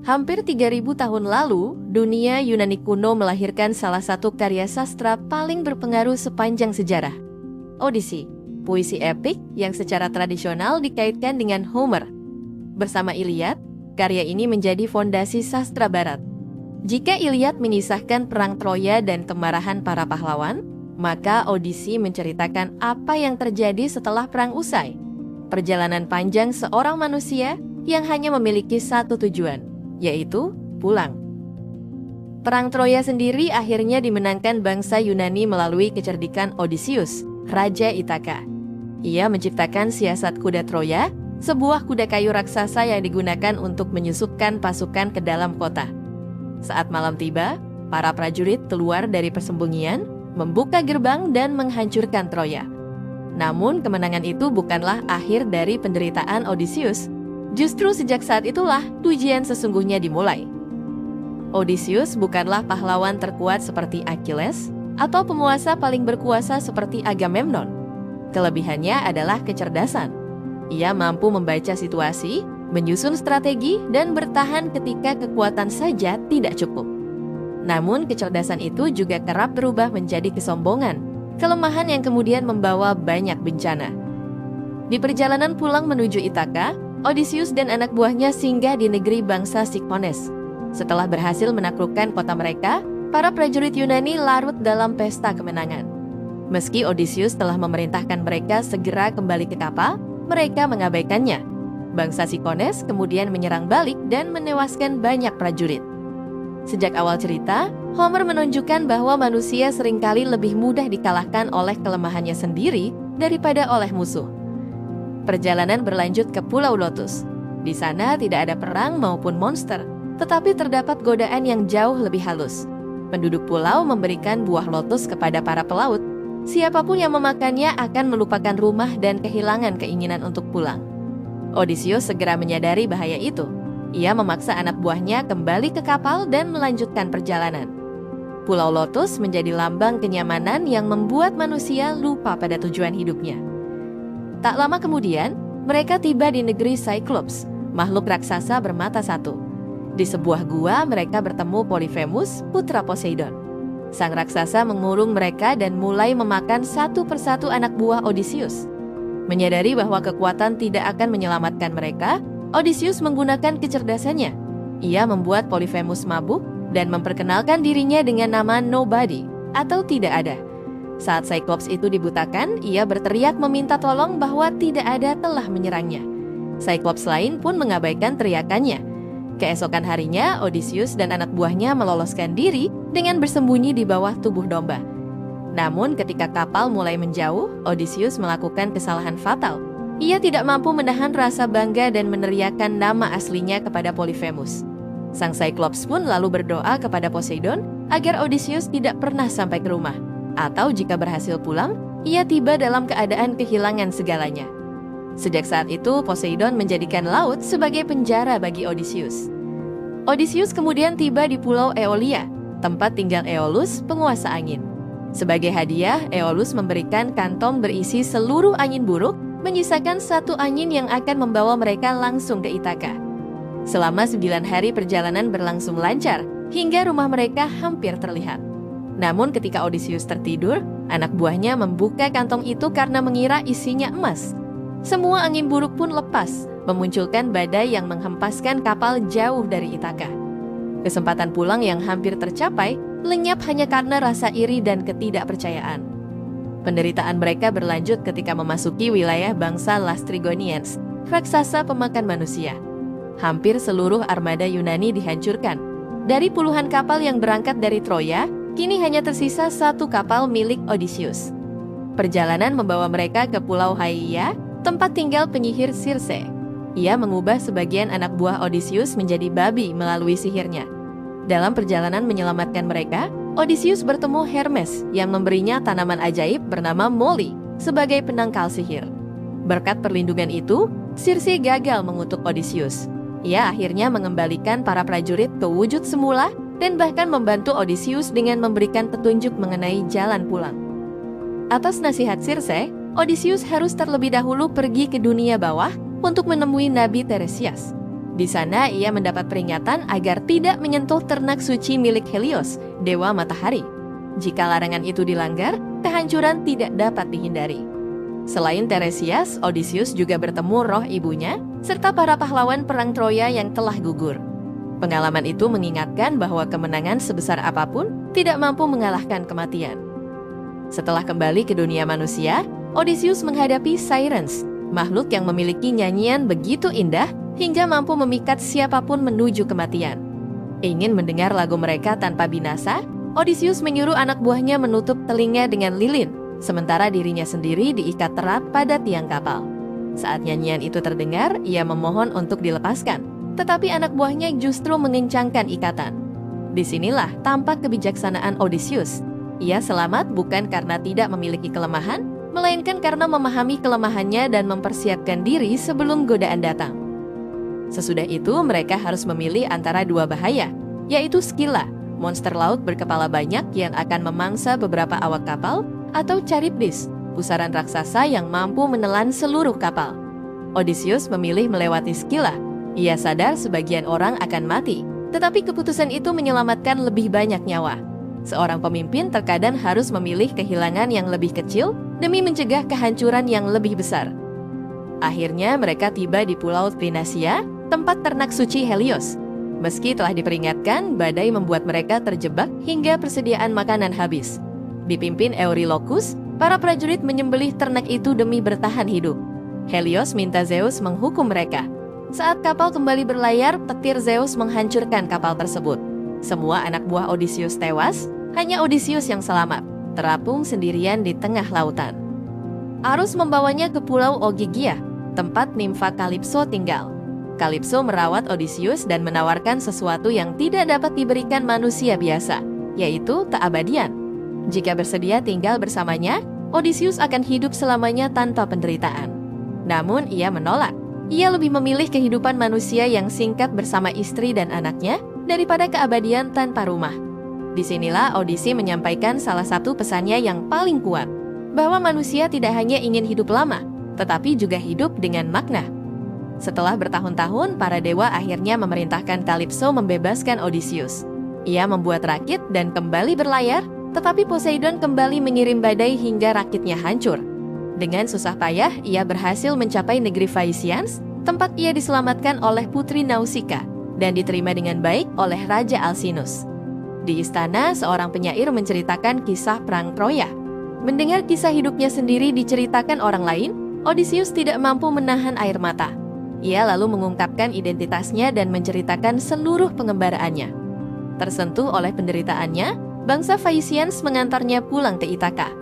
Hampir 3000 tahun lalu, dunia Yunani kuno melahirkan salah satu karya sastra paling berpengaruh sepanjang sejarah. Odyssey, puisi epik yang secara tradisional dikaitkan dengan Homer. Bersama Iliad, karya ini menjadi fondasi sastra barat. Jika Iliad menyisahkan perang Troya dan kemarahan para pahlawan, maka Odyssey menceritakan apa yang terjadi setelah perang usai. Perjalanan panjang seorang manusia yang hanya memiliki satu tujuan, yaitu pulang. Perang Troya sendiri akhirnya dimenangkan bangsa Yunani melalui kecerdikan Odysseus, Raja Ithaka. Ia menciptakan siasat kuda Troya, sebuah kuda kayu raksasa yang digunakan untuk menyusupkan pasukan ke dalam kota. Saat malam tiba, para prajurit keluar dari persembunyian, membuka gerbang dan menghancurkan Troya. Namun kemenangan itu bukanlah akhir dari penderitaan Odysseus. Justru sejak saat itulah ujian sesungguhnya dimulai. Odysseus bukanlah pahlawan terkuat seperti Achilles atau penguasa paling berkuasa seperti Agamemnon. Kelebihannya adalah kecerdasan. Ia mampu membaca situasi, menyusun strategi, dan bertahan ketika kekuatan saja tidak cukup. Namun kecerdasan itu juga kerap berubah menjadi kesombongan, kelemahan yang kemudian membawa banyak bencana. Di perjalanan pulang menuju Ithaka, Odysseus dan anak buahnya singgah di negeri bangsa Sikones. Setelah berhasil menaklukkan kota mereka, para prajurit Yunani larut dalam pesta kemenangan. Meski Odysseus telah memerintahkan mereka segera kembali ke kapal, mereka mengabaikannya. Bangsa Sikones kemudian menyerang balik dan menewaskan banyak prajurit. Sejak awal cerita, Homer menunjukkan bahwa manusia seringkali lebih mudah dikalahkan oleh kelemahannya sendiri daripada oleh musuh. Perjalanan berlanjut ke Pulau Lotus. Di sana tidak ada perang maupun monster, tetapi terdapat godaan yang jauh lebih halus. Penduduk pulau memberikan buah lotus kepada para pelaut. Siapapun yang memakannya akan melupakan rumah dan kehilangan keinginan untuk pulang. Odysseus segera menyadari bahaya itu. Ia memaksa anak buahnya kembali ke kapal dan melanjutkan perjalanan. Pulau Lotus menjadi lambang kenyamanan yang membuat manusia lupa pada tujuan hidupnya. Tak lama kemudian, mereka tiba di negeri Cyclops, makhluk raksasa bermata satu. Di sebuah gua, mereka bertemu Polyphemus, putra Poseidon. Sang raksasa mengurung mereka dan mulai memakan satu persatu anak buah Odysseus. Menyadari bahwa kekuatan tidak akan menyelamatkan mereka, Odysseus menggunakan kecerdasannya. Ia membuat Polyphemus mabuk dan memperkenalkan dirinya dengan nama Nobody atau tidak ada. Saat Cyclops itu dibutakan, ia berteriak meminta tolong bahwa tidak ada telah menyerangnya. Cyclops lain pun mengabaikan teriakannya. Keesokan harinya, Odysseus dan anak buahnya meloloskan diri dengan bersembunyi di bawah tubuh domba. Namun ketika kapal mulai menjauh, Odysseus melakukan kesalahan fatal. Ia tidak mampu menahan rasa bangga dan meneriakkan nama aslinya kepada Polyphemus. Sang Cyclops pun lalu berdoa kepada Poseidon agar Odysseus tidak pernah sampai ke rumah. Atau jika berhasil pulang, ia tiba dalam keadaan kehilangan segalanya. Sejak saat itu, Poseidon menjadikan laut sebagai penjara bagi Odysseus. Odysseus kemudian tiba di Pulau Eolia, tempat tinggal Aeolus, penguasa angin. Sebagai hadiah, Aeolus memberikan kantong berisi seluruh angin buruk, menyisakan satu angin yang akan membawa mereka langsung ke Ithaka. Selama 9 hari perjalanan berlangsung lancar, hingga rumah mereka hampir terlihat. Namun ketika Odysseus tertidur, anak buahnya membuka kantong itu karena mengira isinya emas. Semua angin buruk pun lepas, memunculkan badai yang menghempaskan kapal jauh dari Ithaka. Kesempatan pulang yang hampir tercapai, lenyap hanya karena rasa iri dan ketidakpercayaan. Penderitaan mereka berlanjut ketika memasuki wilayah bangsa Lastrygonians, raksasa pemakan manusia. Hampir seluruh armada Yunani dihancurkan. Dari puluhan kapal yang berangkat dari Troya, kini hanya tersisa satu kapal milik Odysseus. Perjalanan membawa mereka ke Pulau Haiya, tempat tinggal penyihir Circe. Ia mengubah sebagian anak buah Odysseus menjadi babi melalui sihirnya. Dalam perjalanan menyelamatkan mereka, Odysseus bertemu Hermes yang memberinya tanaman ajaib bernama Moly sebagai penangkal sihir. Berkat perlindungan itu, Circe gagal mengutuk Odysseus. Ia akhirnya mengembalikan para prajurit ke wujud semula dan bahkan membantu Odysseus dengan memberikan petunjuk mengenai jalan pulang. Atas nasihat Circe, Odysseus harus terlebih dahulu pergi ke dunia bawah untuk menemui Nabi Tiresias. Di sana ia mendapat peringatan agar tidak menyentuh ternak suci milik Helios, dewa matahari. Jika larangan itu dilanggar, kehancuran tidak dapat dihindari. Selain Tiresias, Odysseus juga bertemu roh ibunya, serta para pahlawan perang Troya yang telah gugur. Pengalaman itu mengingatkan bahwa kemenangan sebesar apapun tidak mampu mengalahkan kematian. Setelah kembali ke dunia manusia, Odysseus menghadapi Sirens, makhluk yang memiliki nyanyian begitu indah hingga mampu memikat siapapun menuju kematian. Ingin mendengar lagu mereka tanpa binasa, Odysseus menyuruh anak buahnya menutup telinga dengan lilin, sementara dirinya sendiri diikat erat pada tiang kapal. Saat nyanyian itu terdengar, ia memohon untuk dilepaskan, tetapi anak buahnya justru mengencangkan ikatan. Disinilah tampak kebijaksanaan Odysseus. Ia selamat bukan karena tidak memiliki kelemahan, melainkan karena memahami kelemahannya dan mempersiapkan diri sebelum godaan datang. Sesudah itu, mereka harus memilih antara dua bahaya, yaitu Scylla, monster laut berkepala banyak yang akan memangsa beberapa awak kapal, atau Charybdis, pusaran raksasa yang mampu menelan seluruh kapal. Odysseus memilih melewati Scylla. Ia sadar sebagian orang akan mati, tetapi keputusan itu menyelamatkan lebih banyak nyawa. Seorang pemimpin terkadang harus memilih kehilangan yang lebih kecil demi mencegah kehancuran yang lebih besar. Akhirnya mereka tiba di Pulau Thrinacia, tempat ternak suci Helios. Meski telah diperingatkan, badai membuat mereka terjebak hingga persediaan makanan habis. Dipimpin Eurylochus, para prajurit menyembelih ternak itu demi bertahan hidup. Helios minta Zeus menghukum mereka. Saat kapal kembali berlayar, petir Zeus menghancurkan kapal tersebut. Semua anak buah Odysseus tewas, hanya Odysseus yang selamat, terapung sendirian di tengah lautan. Arus membawanya ke Pulau Ogygia, tempat nimfa Calypso tinggal. Calypso merawat Odysseus dan menawarkan sesuatu yang tidak dapat diberikan manusia biasa, yaitu keabadian. Jika bersedia tinggal bersamanya, Odysseus akan hidup selamanya tanpa penderitaan. Namun ia menolak. Ia lebih memilih kehidupan manusia yang singkat bersama istri dan anaknya daripada keabadian tanpa rumah. Disinilah Odyssey menyampaikan salah satu pesannya yang paling kuat, bahwa manusia tidak hanya ingin hidup lama, tetapi juga hidup dengan makna. Setelah bertahun-tahun, para dewa akhirnya memerintahkan Calypso membebaskan Odysseus. Ia membuat rakit dan kembali berlayar, tetapi Poseidon kembali mengirim badai hingga rakitnya hancur. Dengan susah payah, ia berhasil mencapai negeri Phaeacians, tempat ia diselamatkan oleh putri Nausicaa dan diterima dengan baik oleh Raja Alcinous. Di istana, seorang penyair menceritakan kisah perang Troya. Mendengar kisah hidupnya sendiri diceritakan orang lain, Odysseus tidak mampu menahan air mata. Ia lalu mengungkapkan identitasnya dan menceritakan seluruh pengembaraannya. Tersentuh oleh penderitaannya, bangsa Phaeacians mengantarnya pulang ke Ithaka.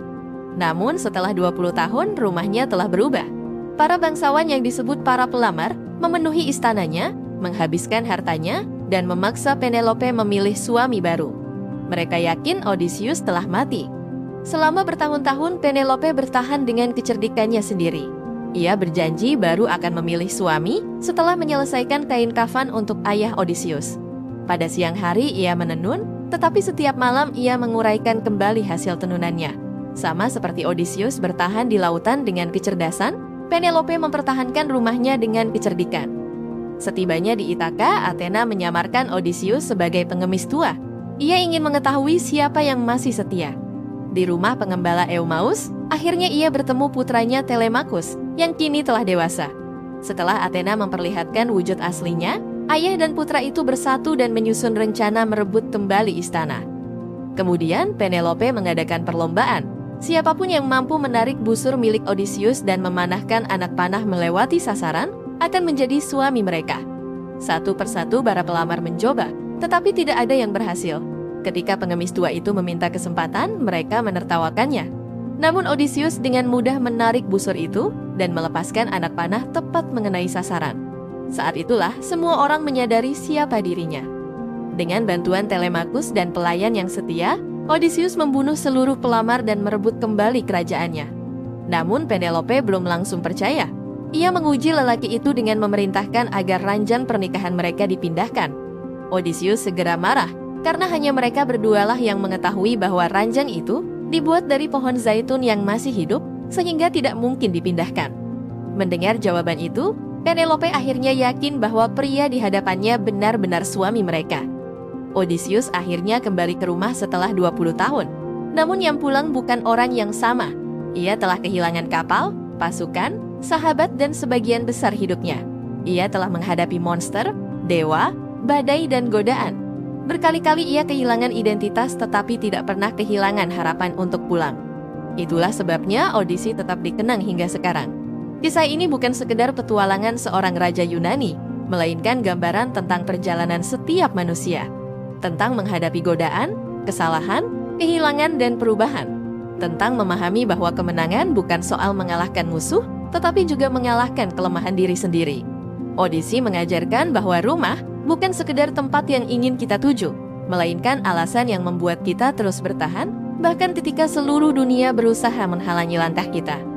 Namun setelah 20 tahun, rumahnya telah berubah. Para bangsawan yang disebut para pelamar memenuhi istananya, menghabiskan hartanya, dan memaksa Penelope memilih suami baru. Mereka yakin Odysseus telah mati. Selama bertahun-tahun, Penelope bertahan dengan kecerdikannya sendiri. Ia berjanji baru akan memilih suami setelah menyelesaikan kain kafan untuk ayah Odysseus. Pada siang hari ia menenun, tetapi setiap malam ia menguraikan kembali hasil tenunannya. Sama seperti Odysseus bertahan di lautan dengan kecerdasan, Penelope mempertahankan rumahnya dengan kecerdikan. Setibanya di Ithaka, Athena menyamarkan Odysseus sebagai pengemis tua. Ia ingin mengetahui siapa yang masih setia. Di rumah pengembala Eumaeus, akhirnya ia bertemu putranya Telemachus yang kini telah dewasa. Setelah Athena memperlihatkan wujud aslinya, ayah dan putra itu bersatu dan menyusun rencana merebut kembali istana. Kemudian Penelope mengadakan perlombaan. Siapapun yang mampu menarik busur milik Odysseus dan memanahkan anak panah melewati sasaran akan menjadi suami mereka. Satu persatu para pelamar mencoba, tetapi tidak ada yang berhasil. Ketika pengemis tua itu meminta kesempatan, mereka menertawakannya. Namun Odysseus dengan mudah menarik busur itu dan melepaskan anak panah tepat mengenai sasaran. Saat itulah semua orang menyadari siapa dirinya. Dengan bantuan Telemachus dan pelayan yang setia, Odysseus membunuh seluruh pelamar dan merebut kembali kerajaannya. Namun Penelope belum langsung percaya. Ia menguji lelaki itu dengan memerintahkan agar ranjang pernikahan mereka dipindahkan. Odysseus segera marah, karena hanya mereka berdualah yang mengetahui bahwa ranjang itu dibuat dari pohon zaitun yang masih hidup, sehingga tidak mungkin dipindahkan. Mendengar jawaban itu, Penelope akhirnya yakin bahwa pria di hadapannya benar-benar suami mereka. Odysseus akhirnya kembali ke rumah setelah 20 tahun. Namun yang pulang bukan orang yang sama. Ia telah kehilangan kapal, pasukan, sahabat, dan sebagian besar hidupnya. Ia telah menghadapi monster, dewa, badai, dan godaan. Berkali-kali ia kehilangan identitas tetapi tidak pernah kehilangan harapan untuk pulang. Itulah sebabnya Odyssey tetap dikenang hingga sekarang. Kisah ini bukan sekedar petualangan seorang raja Yunani, melainkan gambaran tentang perjalanan setiap manusia. Tentang menghadapi godaan, kesalahan, kehilangan, dan perubahan. Tentang memahami bahwa kemenangan bukan soal mengalahkan musuh, tetapi juga mengalahkan kelemahan diri sendiri. Odyssey mengajarkan bahwa rumah bukan sekedar tempat yang ingin kita tuju, melainkan alasan yang membuat kita terus bertahan, bahkan ketika seluruh dunia berusaha menghalangi langkah kita.